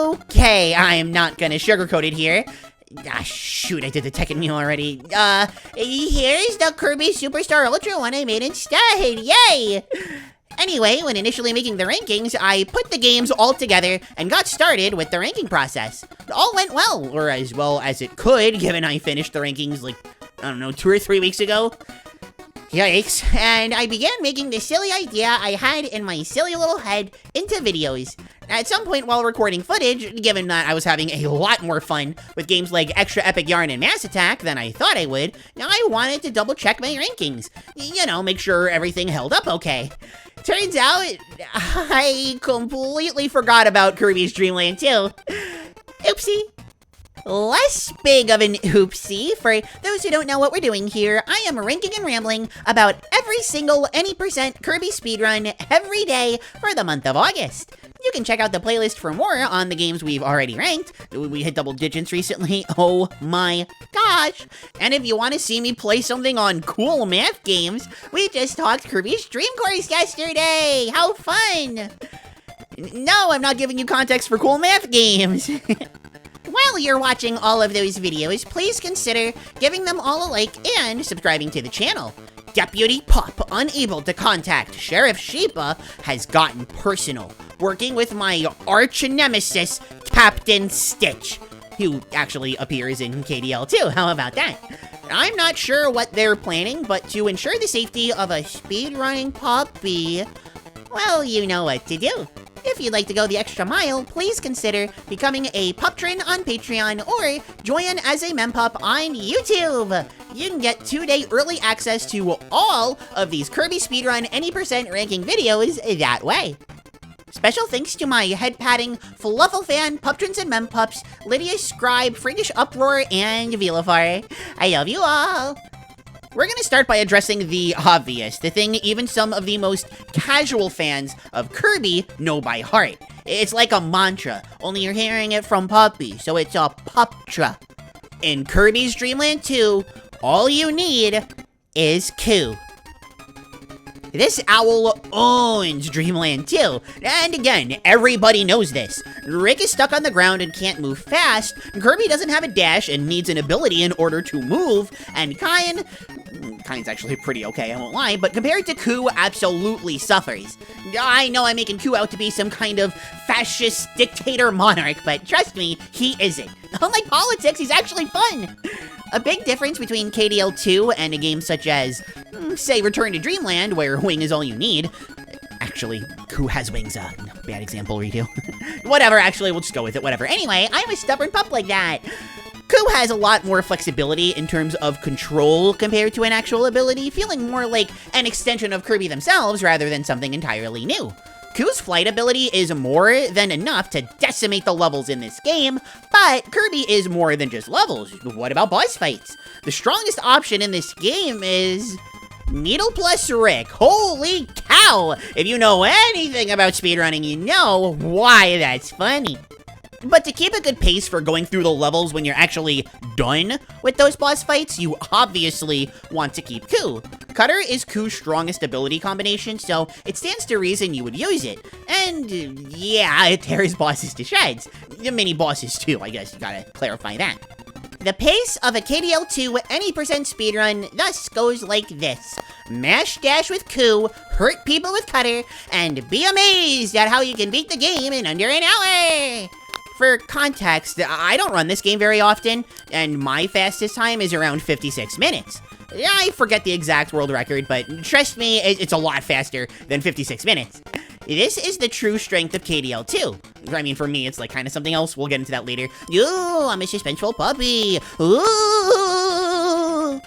Okay, I'm not gonna sugarcoat it here. Ah, shoot, I did the Tekken meal already. Here's the Kirby Superstar Ultra one I made instead, yay! Anyway, when initially making the rankings, I put the games all together and got started with the ranking process. It all went well, or as well as it could, given I finished the rankings like, I don't know, 2 or 3 weeks ago. Yikes. And I began making the silly idea I had in my silly little head into videos. At some point while recording footage, given that I was having a lot more fun with games like Extra Epic Yarn and Mass Attack than I thought I would, now I wanted to double check my rankings. You know, make sure everything held up okay. Turns out, I completely forgot about Kirby's Dream Land 2. Oopsie. Less big of an oopsie. For those who don't know what we're doing here, I am ranking and rambling about every single any % Kirby speedrun every day for the month of August. You can check out the playlist for more on the games we've already ranked. We hit double digits recently, oh my gosh. And if you want to see me play something on cool math games, we just talked Kirby's Dream Course yesterday. How fun! No, I'm not giving you context for cool math games. While you're watching all of those videos, please consider giving them all a like and subscribing to the channel. Deputy Pup, unable to contact Sheriff Sheepa, has gotten personal, working with my arch nemesis, Captain Stitch, who actually appears in KDL too. How about that? I'm not sure what they're planning, but to ensure the safety of a speedrunning puppy, well, you know what to do. If you'd like to go the extra mile, please consider becoming a Puptron on Patreon or join as a mempup on YouTube. You can get 2-day early access to all of these Kirby Speedrun any % ranking videos that way. Special thanks to my head-patting Fluffle fan, Puptrons and Mempups, Lydia Scribe, Freakish Uproar, and Vilafar. I love you all! We're gonna start by addressing the obvious, the thing even some of the most casual fans of Kirby know by heart. It's like a mantra, only you're hearing it from Puppy, so it's a Puptra. In Kirby's Dream Land 2, all you need is Q. This owl owns Dreamland 2, and again, everybody knows this. Rick is stuck on the ground and can't move fast, Kirby doesn't have a dash and needs an ability in order to move, and Kine's actually pretty okay, I won't lie, but compared to Ku, absolutely suffers. I know I'm making Ku out to be some kind of fascist dictator monarch, but trust me, he isn't. Unlike politics, he's actually fun. A big difference between KDL 2 and a game such as, say, Return to Dreamland, where wing is all you need. Actually, Ku has wings, bad example, redo. Whatever, actually, we'll just go with it, whatever. Anyway, I'm a stubborn pup like that. Ku has a lot more flexibility in terms of control compared to an actual ability, feeling more like an extension of Kirby themselves rather than something entirely new. Ku's flight ability is more than enough to decimate the levels in this game, but Kirby is more than just levels. What about boss fights? The strongest option in this game is Needle plus Rick. Holy cow! If you know anything about speedrunning, you know why that's funny. But to keep a good pace for going through the levels when you're actually done with those boss fights, you obviously want to keep Ku. Cutter is Ku's strongest ability combination, so it stands to reason you would use it. And yeah, it tears bosses to shreds. The mini bosses too, I guess you gotta clarify that. The pace of a KDL 2 any % speedrun thus goes like this. Mash dash with Ku, hurt people with Cutter, and be amazed at how you can beat the game in under an hour! For context, I don't run this game very often, and my fastest time is around 56 minutes. I forget the exact world record, but trust me, it's a lot faster than 56 minutes. This is the true strength of KDL 2. I mean, for me, it's like kind of something else. We'll get into that later. Ooh, I'm a suspenseful puppy. Ooh.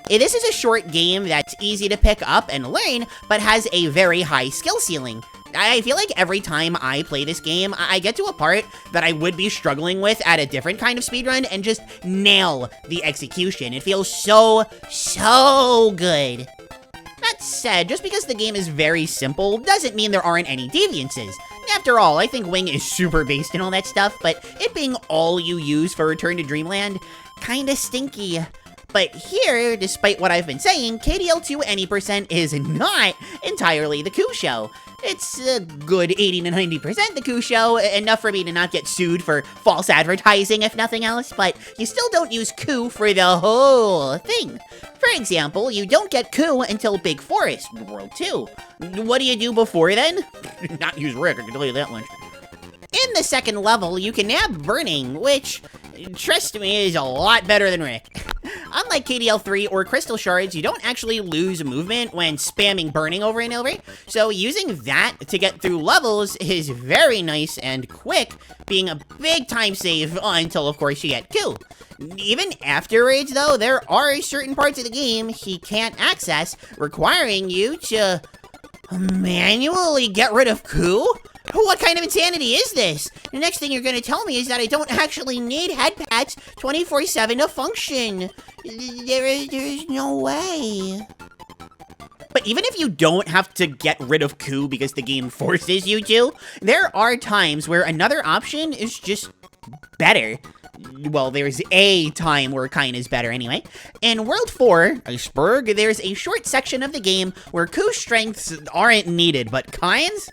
This is a short game that's easy to pick up and learn, but has a very high skill ceiling. I feel like every time I play this game, I get to a part that I would be struggling with at a different kind of speedrun and just nail the execution. It feels so good. That said, just because the game is very simple doesn't mean there aren't any deviances. After all, I think Wing is super based and all that stuff, but it being all you use for Return to Dreamland, kinda stinky. But here, despite what I've been saying, KDL2 Any% is not entirely the Coup Show. It's a good 80 to 90% the Coup Show, enough for me to not get sued for false advertising if nothing else, but you still don't use Coup for the whole thing. For example, you don't get Coup until Big Forest, World 2. What do you do before then? Not use Rick, I can tell you that much. In the second level, you can nab Burning, which, trust me, is a lot better than Rick. Unlike KDL3 or Crystal Shards, you don't actually lose movement when spamming Burning over and over, so using that to get through levels is very nice and quick, being a big time save until, of course, you get Coup. Even afterwards, though, there are certain parts of the game he can't access, requiring you to manually get rid of Coup? What kind of insanity is this? The next thing you're gonna tell me is that I don't actually need head pats 24/7 to function. There's no way. But even if you don't have to get rid of Coup because the game forces you to, there are times where another option is just better. Well, there's a time where Kine is better anyway. In World 4, Iceberg, there's a short section of the game where Coup strengths aren't needed, but Kine's?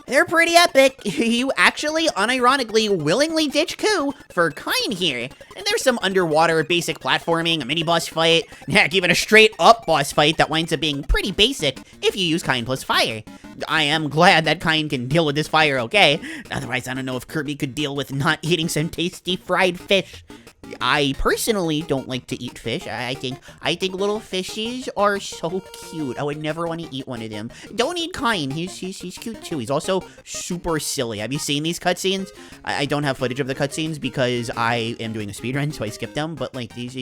They're pretty epic. You actually, unironically, willingly ditch Coup for Kine here. And there's some underwater basic platforming, a mini-boss fight, heck, even a straight-up boss fight that winds up being pretty basic if you use Kine plus fire. I am glad that Kine can deal with this fire okay. Otherwise, I don't know if Kirby could deal with not eating some tasty fried fish. I personally don't like to eat fish. I think little fishies are so cute. I would never want to eat one of them. Don't eat Kine. He's cute too. He's also super silly. Have you seen these cutscenes? I don't have footage of the cutscenes because I am doing a speedrun, so I skipped them. But like he's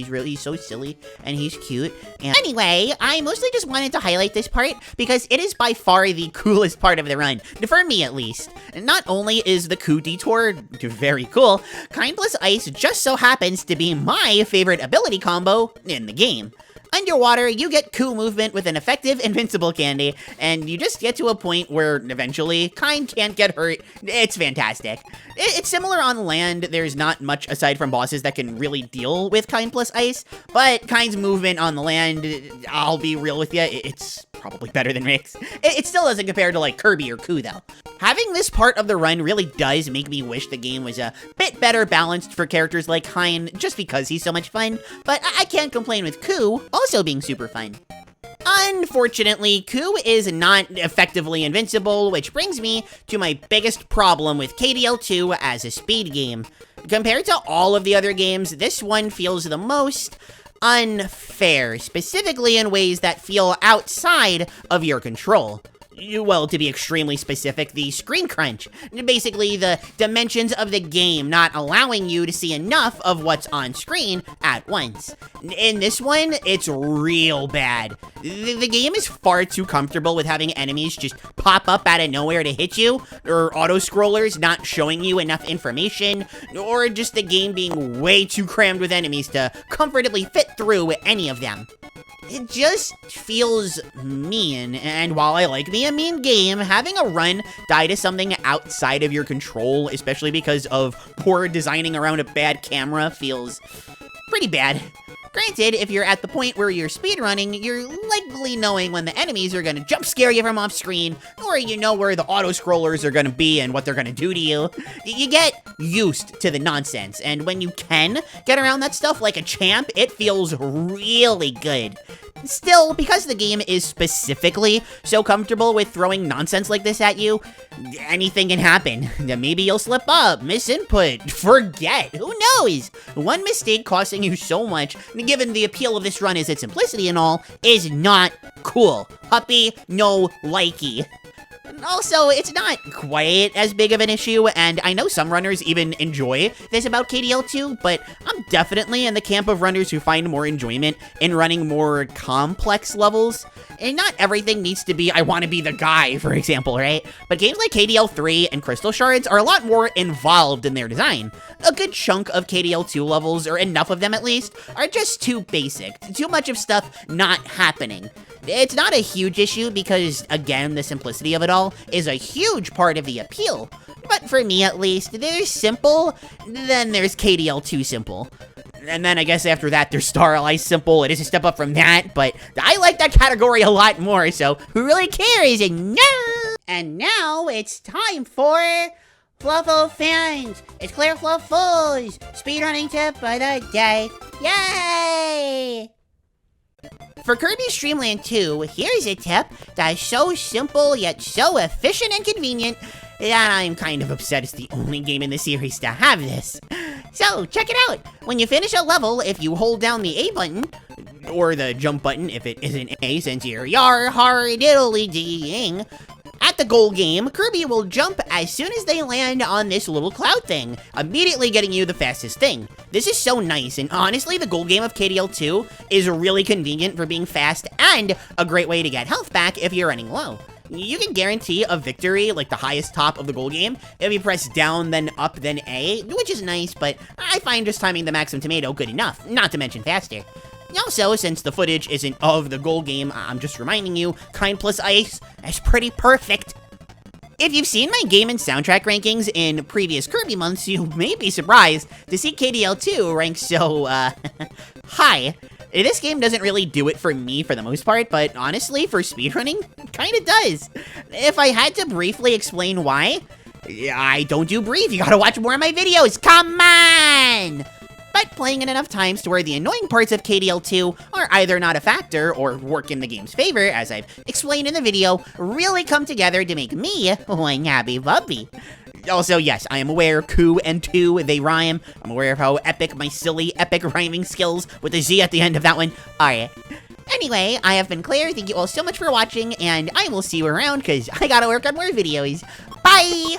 so silly and he's cute. And anyway, I mostly just wanted to highlight this part because it is by far the coolest part of the run, for me at least. Not only is the Coup detour very cool, Kine plus Ice just so happens to be my favorite ability combo in the game. Underwater, you get Coup movement with an effective invincible candy, and you just get to a point where eventually Kine can't get hurt. It's fantastic. It's similar on land. There's not much aside from bosses that can really deal with Kine plus Ice, but Kine's movement on the land, I'll be real with you, it's probably better than Rick's. It still doesn't compare to like Kirby or Coup though. Having this part of the run really does make me wish the game was a bit better balanced for characters like Kine, just because he's so much fun, but I can't complain with Coup also being super fun. Unfortunately, Coup is not effectively invincible, which brings me to my biggest problem with KDL2 as a speed game. Compared to all of the other games, this one feels the most unfair, specifically in ways that feel outside of your control. Well, to be extremely specific, the screen crunch. Basically, the dimensions of the game not allowing you to see enough of what's on screen at once. In this one, it's real bad. The game is far too comfortable with having enemies just pop up out of nowhere to hit you, or auto-scrollers not showing you enough information, or just the game being way too crammed with enemies to comfortably fit through any of them. It just feels mean, and while I like me a mean game, having a run die to something outside of your control, especially because of poor designing around a bad camera, feels pretty bad. Granted, if you're at the point where you're speedrunning, you're likely knowing when the enemies are gonna jump scare you from off screen, or you know where the auto-scrollers are gonna be and what they're gonna do to you. You get used to the nonsense, and when you can get around that stuff like a champ, it feels really good. Still, because the game is specifically so comfortable with throwing nonsense like this at you, anything can happen. Maybe you'll slip up, miss input, forget, who knows? One mistake costing you so much, given the appeal of this run is its simplicity and all, is not cool. Puppy, no likey. Also, it's not quite as big of an issue, and I know some runners even enjoy this about KDL2, but I'm definitely in the camp of runners who find more enjoyment in running more complex levels. And not everything needs to be, I want to be the guy, for example, right? But games like KDL3 and Crystal Shards are a lot more involved in their design. A good chunk of KDL2 levels, or enough of them at least, are just too basic. Too much of stuff not happening. It's not a huge issue because, again, the simplicity of it all is a huge part of the appeal. But for me, at least, there's simple, then there's KDL2 simple. And then I guess after that, there's Star Ally Simple. It is a step up from that, but I like that category a lot more, so who really cares? And now it's time for Fluffle fans. It's Klaire Fluffle's speedrunning tip of the day. Yay! For Kirby's Dream Land 2, here's a tip that's so simple yet so efficient and convenient that I'm kind of upset it's the only game in the series to have this. So, check it out. When you finish a level, if you hold down the A button, or the jump button if it isn't A since you're diddly-ding, at the goal game, Kirby will jump as soon as they land on this little cloud thing, immediately getting you the fastest thing. This is so nice, and honestly, the goal game of KDL 2 is really convenient for being fast and a great way to get health back if you're running low. You can guarantee a victory, like the highest top of the goal game, if you press down, then up, then A, which is nice, but I find just timing the maximum tomato good enough, not to mention faster. Also, since the footage isn't of the goal game, I'm just reminding you, Kine plus Ice is pretty perfect. If you've seen my game and soundtrack rankings in previous Kirby months, you may be surprised to see KDL 2 rank so, high. This game doesn't really do it for me for the most part, but honestly, for speedrunning, it kinda does. If I had to briefly explain why, I don't do brief, you gotta watch more of my videos, come on! But playing it enough times to where the annoying parts of KDL 2 are either not a factor or work in the game's favor, as I've explained in the video, really come together to make me one happy puppy. Also, yes, I am aware coup and two, they rhyme. I'm aware of how epic my silly epic rhyming skills with a Z at the end of that one are. Anyway, I have been Klaire, thank you all so much for watching, and I will see you around because I gotta work on more videos. Bye!